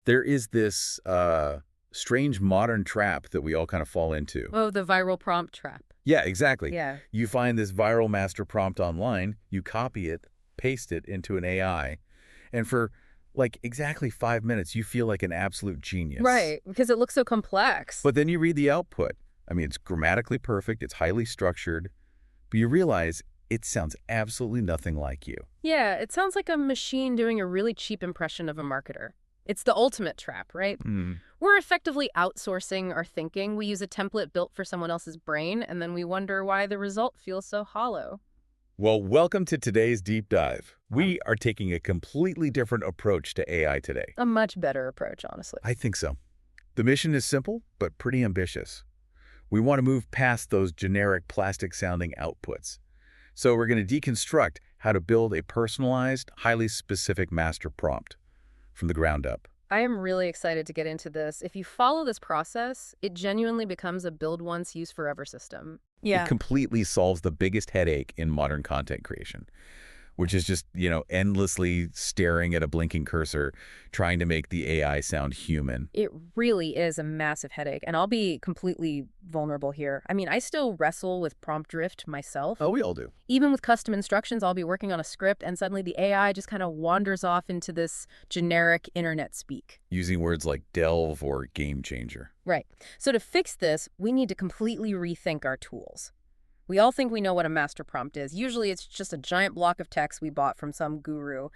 There is this strange modern trap that we all kind of fall into. Oh, the viral prompt trap. Yeah, exactly. Yeah. You find this viral master prompt online, you copy it, paste it into an AI, and for like exactly 5 minutes, you feel like an absolute genius. Right, because it looks so complex. But then you read the output. I mean, it's grammatically perfect, it's highly structured, but you realize it sounds absolutely nothing like you. Yeah, it sounds like a machine doing a really cheap impression of a marketer. It's the ultimate trap, right? We're effectively outsourcing our thinking. We use a template built for someone else's brain, and then we wonder why the result feels so hollow. Well, welcome to today's deep dive. We are taking a completely different approach to AI today. A much better approach, honestly. I think so. The mission is simple, but pretty ambitious. We want to move past those generic plastic-sounding outputs. So we're going to deconstruct how to build a personalized, highly specific master prompt from the ground up. I am really excited to get into this. If you follow this process, it genuinely becomes a build once, use forever system. It completely solves the biggest headache in modern content creation, which is just, endlessly staring at a blinking cursor, trying to make the AI sound human. It really is a massive headache, and I'll be completely vulnerable here. I mean, I still wrestle with prompt drift myself. Oh, we all do. Even with custom instructions, I'll be working on a script, and suddenly the AI just kind of wanders off into this generic internet speak. Using words like delve or game changer. Right. So to fix this, we need to completely rethink our tools. We all think we know what a master prompt is. Usually it's just a giant block of text we bought from some guru.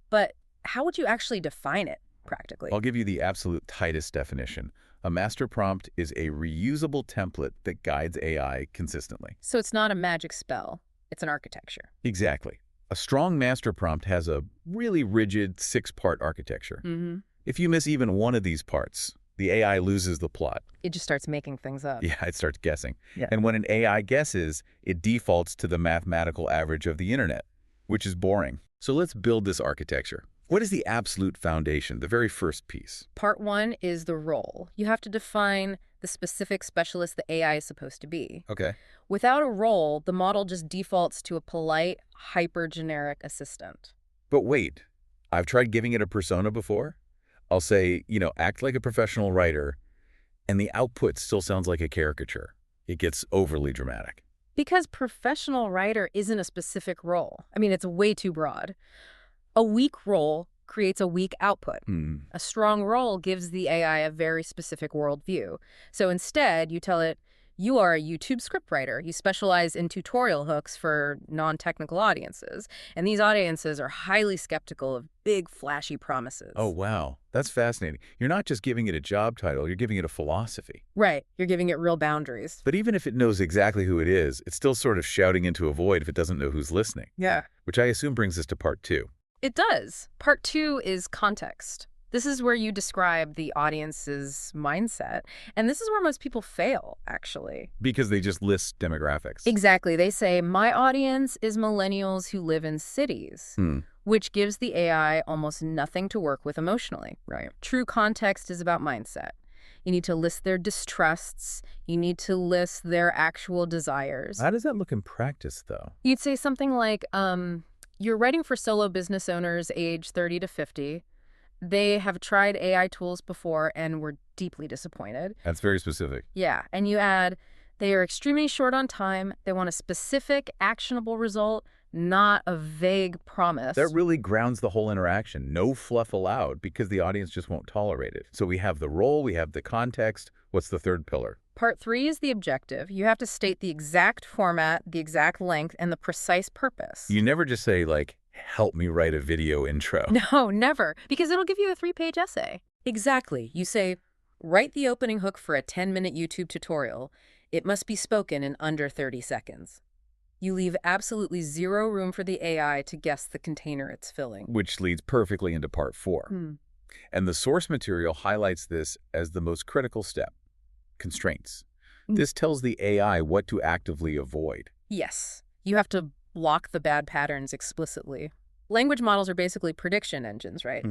But how would you actually define it practically? I'll give you the absolute tightest definition. A master prompt is a reusable template that guides AI consistently. So it's not a magic spell. It's an architecture. Exactly. A strong master prompt has a really rigid 6-part architecture. If you miss even one of these parts, the AI loses the plot. It just starts making things up. Yeah, it starts guessing. Yeah. And when an AI guesses, it defaults to the mathematical average of the internet, which is boring. So let's build this architecture. What is the absolute foundation, the very first piece? Part 1 is the role. You have to define the specific specialist the AI is supposed to be. Okay. Without a role, the model just defaults to a polite, hyper-generic assistant. But wait, I've tried giving it a persona before. I'll say, act like a professional writer, and the output still sounds like a caricature. It gets overly dramatic. Because professional writer isn't a specific role. I mean, it's way too broad. A weak role creates a weak output. A strong role gives the AI a very specific worldview. So instead, you tell it, you are a YouTube scriptwriter. You specialize in tutorial hooks for non-technical audiences. And these audiences are highly skeptical of big, flashy promises. Oh, wow. That's fascinating. You're not just giving it a job title, you're giving it a philosophy. Right. You're giving it real boundaries. But even if it knows exactly who it is, it's still sort of shouting into a void if it doesn't know who's listening. Yeah. Which I assume brings us to part 2. It does. Part 2 is context. This is where you describe the audience's mindset. And this is where most people fail, actually. Because they just list demographics. Exactly. They say, my audience is millennials who live in cities, which gives the AI almost nothing to work with emotionally. Right. True context is about mindset. You need to list their distrusts. You need to list their actual desires. How does that look in practice, though? You'd say something like, you're writing for solo business owners age 30 to 50. They have tried AI tools before and were deeply disappointed. That's very specific. Yeah, and you add, they are extremely short on time. They want a specific, actionable result, not a vague promise. That really grounds the whole interaction. No fluff allowed because the audience just won't tolerate it. So we have the role, we have the context. What's the third pillar? Part 3 is the objective. You have to state the exact format, the exact length, and the precise purpose. You never just say, help me write a video intro. No, never, because it'll give you a 3-page essay. Exactly. You say, write the opening hook for a 10-minute YouTube tutorial. It must be spoken in under 30 seconds. You leave absolutely zero room for the AI to guess the container it's filling. Which leads perfectly into part 4. And the source material highlights this as the most critical step. Constraints. This tells the AI what to actively avoid. Yes. You have to block the bad patterns explicitly. Language models are basically prediction engines, right?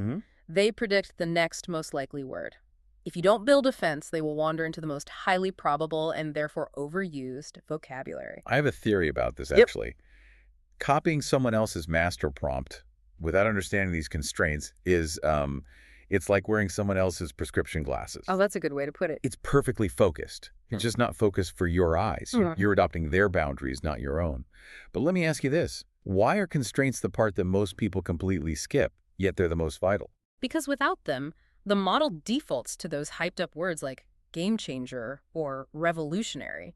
They predict the next most likely word. If you don't build a fence, they will wander into the most highly probable and therefore overused vocabulary. I have a theory about this, actually. Copying someone else's master prompt without understanding these constraints is It's like wearing someone else's prescription glasses. Oh, that's a good way to put it. It's perfectly focused. It's just not focused for your eyes. You're adopting their boundaries, not your own. But let me ask you this. Why are constraints the part that most people completely skip, yet they're the most vital? Because without them, the model defaults to those hyped up words like game changer or revolutionary.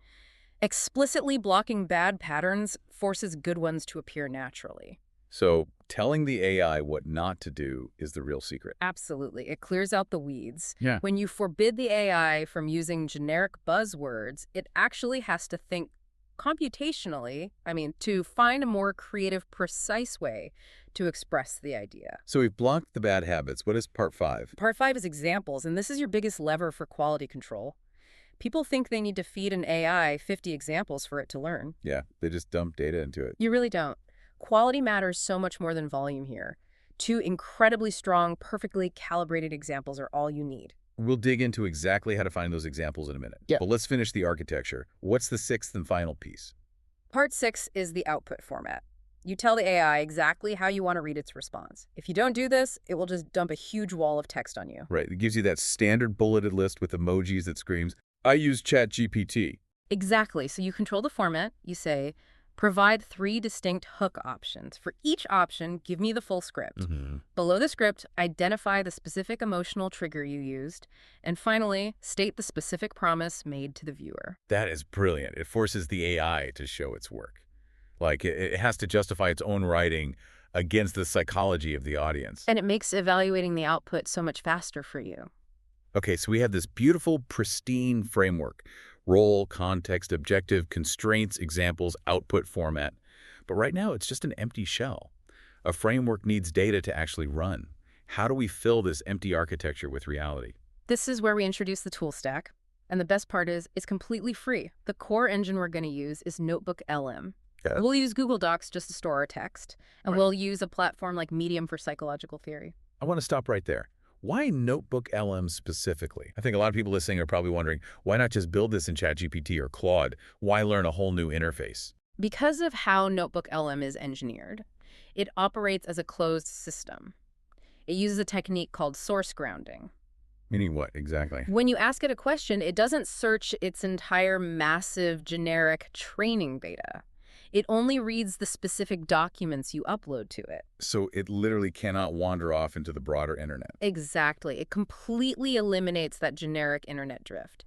Explicitly blocking bad patterns forces good ones to appear naturally. So telling the AI what not to do is the real secret. Absolutely. It clears out the weeds. Yeah. When you forbid the AI from using generic buzzwords, it actually has to think computationally, to find a more creative, precise way to express the idea. So we've blocked the bad habits. What is part 5? Part 5 is examples, and this is your biggest lever for quality control. People think they need to feed an AI 50 examples for it to learn. Yeah, they just dump data into it. You really don't. Quality matters so much more than volume here. 2 incredibly strong, perfectly calibrated examples are all you need. We'll dig into exactly how to find those examples in a minute. Yeah. But let's finish the architecture. What's the 6th and final piece? Part 6 is the output format. You tell the AI exactly how you want to read its response. If you don't do this, it will just dump a huge wall of text on you. Right. It gives you that standard bulleted list with emojis that screams, I use ChatGPT. Exactly. So you control the format. You say, provide 3 distinct hook options. For each option, give me the full script. Below the script, identify the specific emotional trigger you used. And finally, state the specific promise made to the viewer. That is brilliant. It forces the AI to show its work. Like, it has to justify its own writing against the psychology of the audience. And it makes evaluating the output so much faster for you. Okay, so we have this beautiful, pristine framework. Role, context, objective, constraints, examples, output format. But right now, it's just an empty shell. A framework needs data to actually run. How do we fill this empty architecture with reality? This is where we introduce the tool stack. And the best part is, it's completely free. The core engine we're going to use is NotebookLM. Yeah. We'll use Google Docs just to store our text. And we'll use a platform like Medium for psychological theory. I want to stop right there. Why NotebookLM specifically? I think a lot of people listening are probably wondering, why not just build this in ChatGPT or Claude? Why learn a whole new interface? Because of how NotebookLM is engineered, it operates as a closed system. It uses a technique called source grounding. Meaning what, exactly? When you ask it a question, it doesn't search its entire massive generic training data. It only reads the specific documents you upload to it. So it literally cannot wander off into the broader internet. Exactly. It completely eliminates that generic internet drift.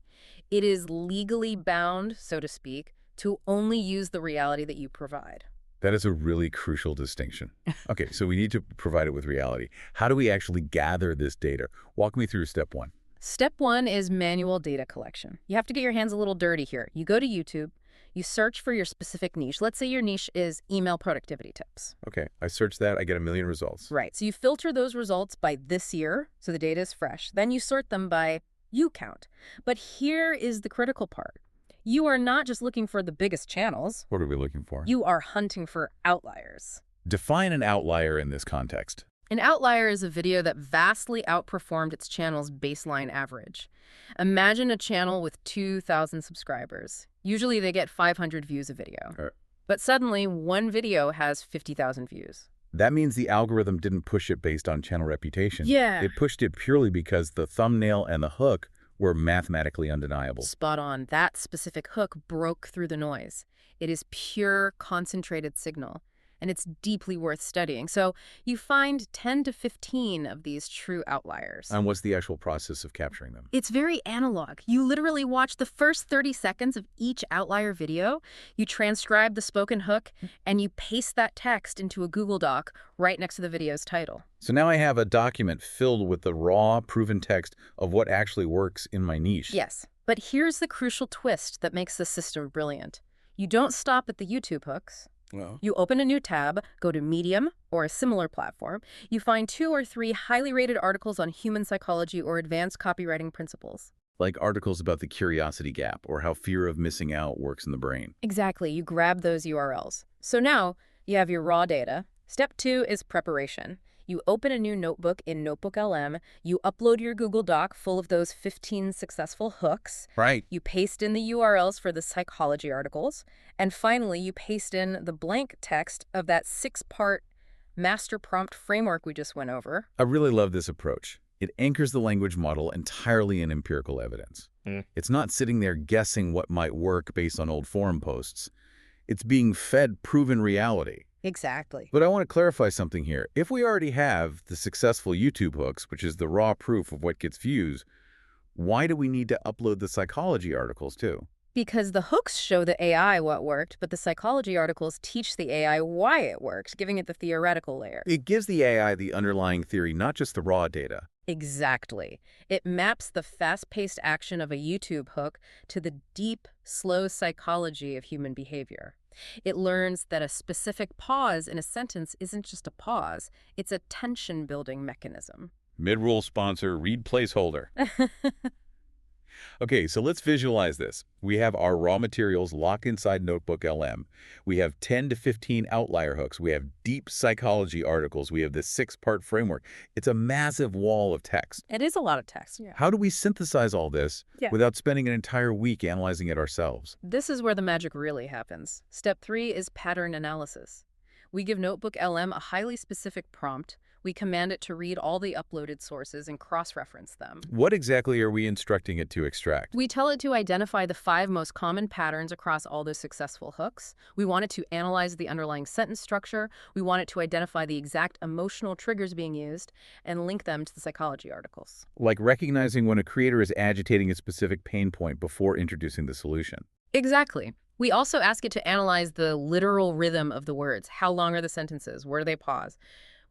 It is legally bound, so to speak, to only use the reality that you provide. That is a really crucial distinction. Okay, so we need to provide it with reality. How do we actually gather this data? Walk me through step 1. Step 1 is manual data collection. You have to get your hands a little dirty here. You go to YouTube. You search for your specific niche. Let's say your niche is email productivity tips. Okay, I search that. I get a million results. Right. So you filter those results by this year, so the data is fresh. Then you sort them by view count. But here is the critical part. You are not just looking for the biggest channels. What are we looking for? You are hunting for outliers. Define an outlier in this context. An outlier is a video that vastly outperformed its channel's baseline average. Imagine a channel with 2,000 subscribers. Usually they get 500 views a video. But suddenly, one video has 50,000 views. That means the algorithm didn't push it based on channel reputation. Yeah. It pushed it purely because the thumbnail and the hook were mathematically undeniable. Spot on. That specific hook broke through the noise. It is pure, concentrated signal. And it's deeply worth studying. So you find 10 to 15 of these true outliers. And what's the actual process of capturing them? It's very analog. You literally watch the first 30 seconds of each outlier video, you transcribe the spoken hook, and you paste that text into a Google Doc right next to the video's title. So now I have a document filled with the raw, proven text of what actually works in my niche. Yes, but here's the crucial twist that makes the system brilliant. You don't stop at the YouTube hooks. Well, You open a new tab, go to Medium or a similar platform. You find 2 or 3 highly rated articles on human psychology or advanced copywriting principles. like articles about the curiosity gap or how fear of missing out works in the brain. Exactly. You grab those URLs. So now you have your raw data. Step 2 is preparation. You open a new notebook in NotebookLM. You upload your Google Doc full of those 15 successful hooks. Right. You paste in the URLs for the psychology articles. And finally, you paste in the blank text of that 6-part Master Prompt Framework we just went over. I really love this approach. It anchors the language model entirely in empirical evidence. It's not sitting there guessing what might work based on old forum posts. It's being fed proven reality. Exactly. But I want to clarify something here. If we already have the successful YouTube hooks, which is the raw proof of what gets views, why do we need to upload the psychology articles too? Because the hooks show the AI what worked, but the psychology articles teach the AI why it worked, giving it the theoretical layer. It gives the AI the underlying theory, not just the raw data. Exactly. It maps the fast-paced action of a YouTube hook to the deep, slow psychology of human behavior. It learns that a specific pause in a sentence isn't just a pause, it's a tension-building mechanism. Mid-roll sponsor, read placeholder. Okay, so let's visualize this. We have our raw materials locked inside NotebookLM. We have 10 to 15 outlier hooks. We have deep psychology articles. We have this 6-part framework. It's a massive wall of text. It is a lot of text. Yeah. How do we synthesize all this without spending an entire week analyzing it ourselves? This is where the magic really happens. Step 3 is pattern analysis. We give NotebookLM a highly specific prompt. We command it to read all the uploaded sources and cross-reference them. What exactly are we instructing it to extract? We tell it to identify the 5 most common patterns across all the successful hooks. We want it to analyze the underlying sentence structure. We want it to identify the exact emotional triggers being used and link them to the psychology articles. Like recognizing when a creator is agitating a specific pain point before introducing the solution. Exactly. We also ask it to analyze the literal rhythm of the words. How long are the sentences? Where do they pause?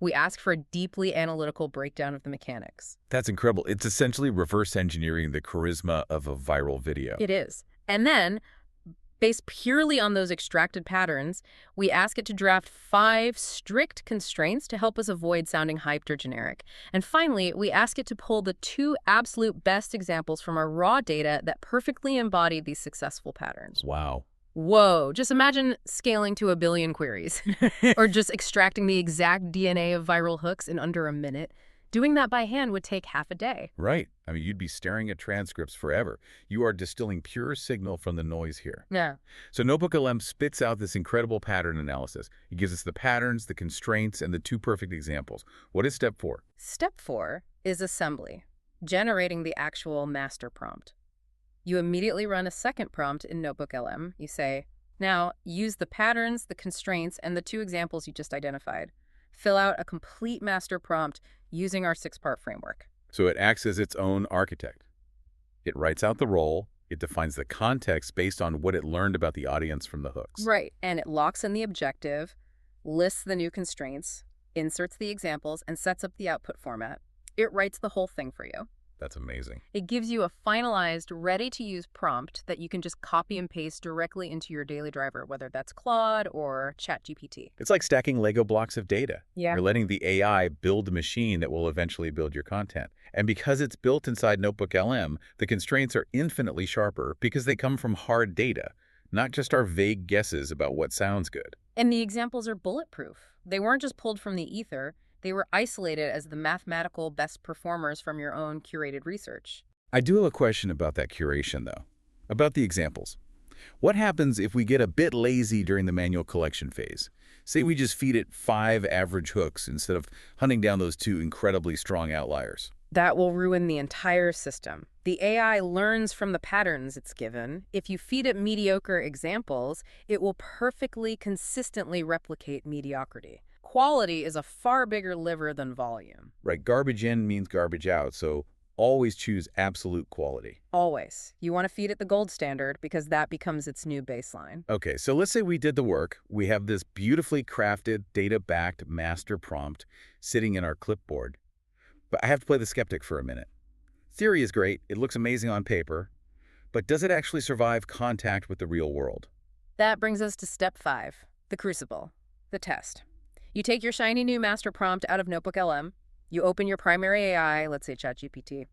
We ask for a deeply analytical breakdown of the mechanics. That's incredible. It's essentially reverse engineering the charisma of a viral video. It is. And then, based purely on those extracted patterns, we ask it to draft 5 strict constraints to help us avoid sounding hyped or generic. And finally, we ask it to pull the 2 absolute best examples from our raw data that perfectly embody these successful patterns. Wow. Whoa, just imagine scaling to 1 billion queries or just extracting the exact DNA of viral hooks in under a minute. Doing that by hand would take half a day. Right. I mean, you'd be staring at transcripts forever. You are distilling pure signal from the noise here. Yeah. So NotebookLM spits out this incredible pattern analysis. It gives us the patterns, the constraints, and the 2 perfect examples. What is step 4? Step 4 is assembly, generating the actual master prompt. You immediately run a second prompt in NotebookLM. You say, now use the patterns, the constraints, and the 2 examples you just identified. Fill out a complete master prompt using our 6-part framework. So it acts as its own architect. It writes out the role. It defines the context based on what it learned about the audience from the hooks. Right, and it locks in the objective, lists the new constraints, inserts the examples, and sets up the output format. It writes the whole thing for you. That's amazing. It gives you a finalized, ready-to-use prompt that you can just copy and paste directly into your daily driver, whether that's Claude or ChatGPT. It's like stacking Lego blocks of data. Yeah. You're letting the AI build a machine that will eventually build your content. And because it's built inside NotebookLM, the constraints are infinitely sharper because they come from hard data, not just our vague guesses about what sounds good. And the examples are bulletproof. They weren't just pulled from the ether. They were isolated as the mathematical best performers from your own curated research. I do have a question about that curation, though, about the examples. What happens if we get a bit lazy during the manual collection phase? Say we just feed it 5 average hooks instead of hunting down those 2 incredibly strong outliers. That will ruin the entire system. The AI learns from the patterns it's given. If you feed it mediocre examples, it will perfectly, consistently replicate mediocrity. Quality is a far bigger liver than volume. Right, garbage in means garbage out, so always choose absolute quality. Always. You want to feed it the gold standard because that becomes its new baseline. Okay, so let's say we did the work. We have this beautifully crafted, data-backed master prompt sitting in our clipboard. But I have to play the skeptic for a minute. Theory is great. It looks amazing on paper. But does it actually survive contact with the real world? That brings us to step 5, the crucible, the test. You take your shiny new master prompt out of NotebookLM. You open your primary AI, let's say ChatGPT.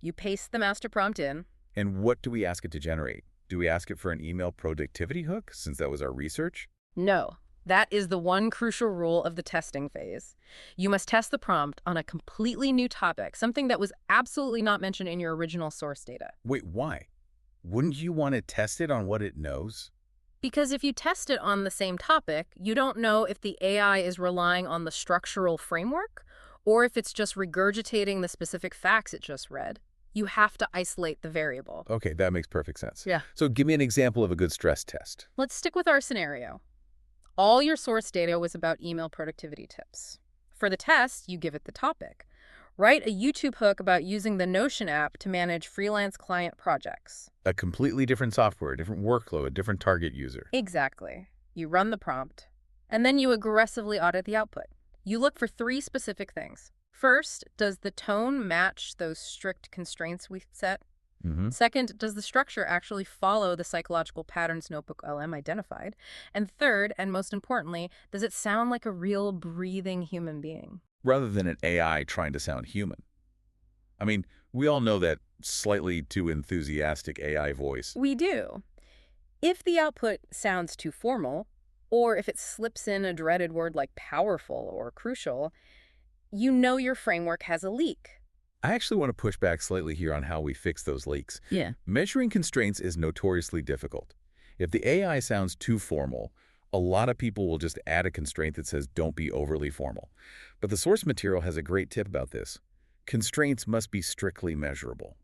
You paste the master prompt in. And what do we ask it to generate? Do we ask it for an email productivity hook, since that was our research? No. That is the one crucial rule of the testing phase. You must test the prompt on a completely new topic, something that was absolutely not mentioned in your original source data. Wait, why? Wouldn't you want to test it on what it knows? Because if you test it on the same topic, you don't know if the AI is relying on the structural framework or if it's just regurgitating the specific facts it just read, you have to isolate the variable. Okay, that makes perfect sense. Yeah. So give me an example of a good stress test. Let's stick with our scenario. All your source data was about email productivity tips. For the test, you give it the topic. Write a YouTube hook about using the Notion app to manage freelance client projects. A completely different software, a different workflow, a different target user. Exactly. You run the prompt, and then you aggressively audit the output. You look for 3 specific things. First, does the tone match those strict constraints we've set? Second, does the structure actually follow the psychological patterns NotebookLM identified? And third, and most importantly, does it sound like a real breathing human being? Rather than an AI trying to sound human. I mean, we all know that slightly too enthusiastic AI voice. We do. If the output sounds too formal, or if it slips in a dreaded word like powerful or crucial, you know your framework has a leak. I actually want to push back slightly here on how we fix those leaks. Yeah. Measuring constraints is notoriously difficult. If the AI sounds too formal, a lot of people will just add a constraint that says don't be overly formal. But the source material has a great tip about this. Constraints must be strictly measurable.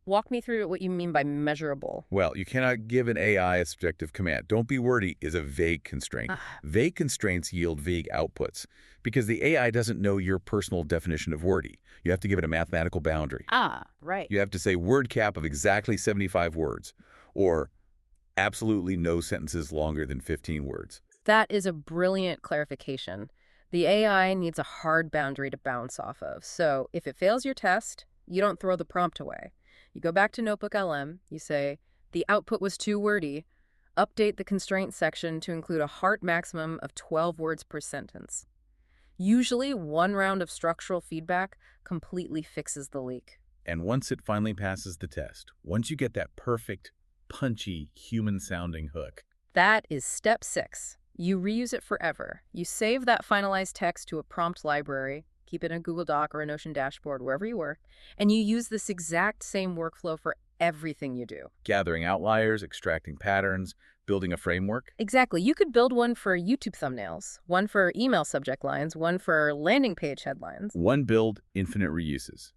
Walk me through what you mean by measurable. Well, you cannot give an AI a subjective command. Don't be wordy is a vague constraint. Vague constraints yield vague outputs because the AI doesn't know your personal definition of wordy. You have to give it a mathematical boundary. Right. You have to say word cap of exactly 75 words or absolutely no sentences longer than 15 words. That is a brilliant clarification. The AI needs a hard boundary to bounce off of. So if it fails your test, you don't throw the prompt away. You go back to NotebookLM, you say, the output was too wordy, update the constraint section to include a hard maximum of 12 words per sentence. Usually, one round of structural feedback completely fixes the leak. And once it finally passes the test, once you get that perfect, punchy, human-sounding hook. That is step 6. You reuse it forever. You save that finalized text to a prompt library, keep it in a Google Doc or a Notion dashboard, wherever you work, and you use this exact same workflow for everything you do. Gathering outliers, extracting patterns, building a framework. Exactly. You could build one for YouTube thumbnails, one for email subject lines, one for landing page headlines. One build, infinite reuses.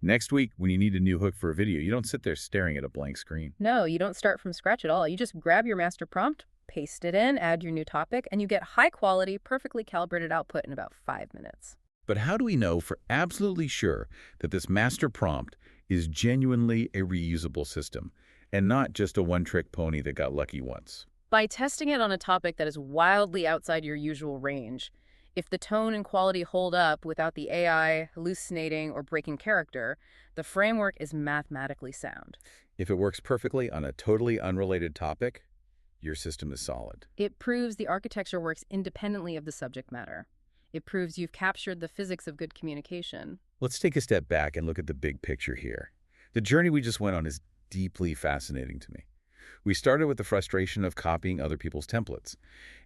Next week, when you need a new hook for a video, you don't sit there staring at a blank screen. No, you don't start from scratch at all. You just grab your master prompt, paste it in, add your new topic, and you get high-quality, perfectly calibrated output in about 5 minutes. But how do we know for absolutely sure that this master prompt is genuinely a reusable system and not just a one-trick pony that got lucky once? By testing it on a topic that is wildly outside your usual range, if the tone and quality hold up without the AI hallucinating or breaking character, the framework is mathematically sound. If it works perfectly on a totally unrelated topic, your system is solid. It proves the architecture works independently of the subject matter. It proves you've captured the physics of good communication. Let's take a step back and look at the big picture here. The journey we just went on is deeply fascinating to me. We started with the frustration of copying other people's templates.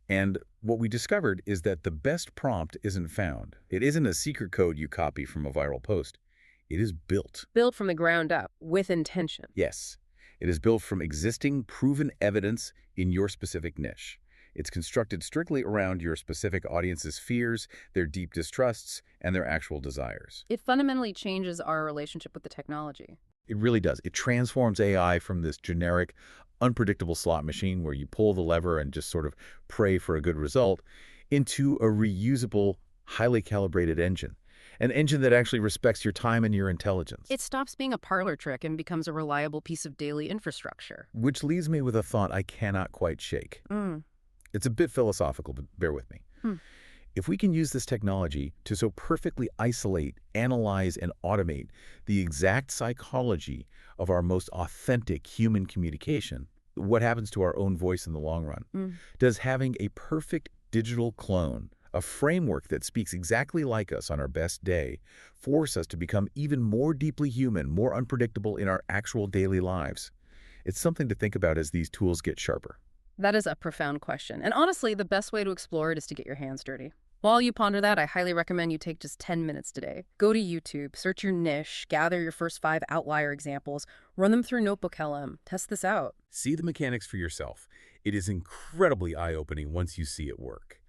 And what we discovered is that the best prompt isn't found. It isn't a secret code you copy from a viral post. It is built. Built from the ground up, with intention. Yes. It is built from existing, proven evidence in your specific niche. It's constructed strictly around your specific audience's fears, their deep distrusts, and their actual desires. It fundamentally changes our relationship with the technology. It really does. It transforms AI from this generic, unpredictable slot machine where you pull the lever and just sort of pray for a good result into a reusable, highly calibrated engine. An engine that actually respects your time and your intelligence. It stops being a parlor trick and becomes a reliable piece of daily infrastructure. Which leaves me with a thought I cannot quite shake. It's a bit philosophical, but bear with me. If we can use this technology to so perfectly isolate, analyze, and automate the exact psychology of our most authentic human communication, what happens to our own voice in the long run? Does having a perfect digital clone, a framework that speaks exactly like us on our best day, force us to become even more deeply human, more unpredictable in our actual daily lives? It's something to think about as these tools get sharper. That is a profound question. And honestly, the best way to explore it is to get your hands dirty. While you ponder that, I highly recommend you take just 10 minutes today. Go to YouTube, search your niche, gather your first 5 outlier examples, run them through NotebookLM, test this out. See the mechanics for yourself. It is incredibly eye-opening once you see it work.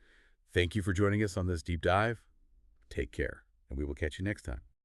Thank you for joining us on this deep dive. Take care. and we will catch you next time.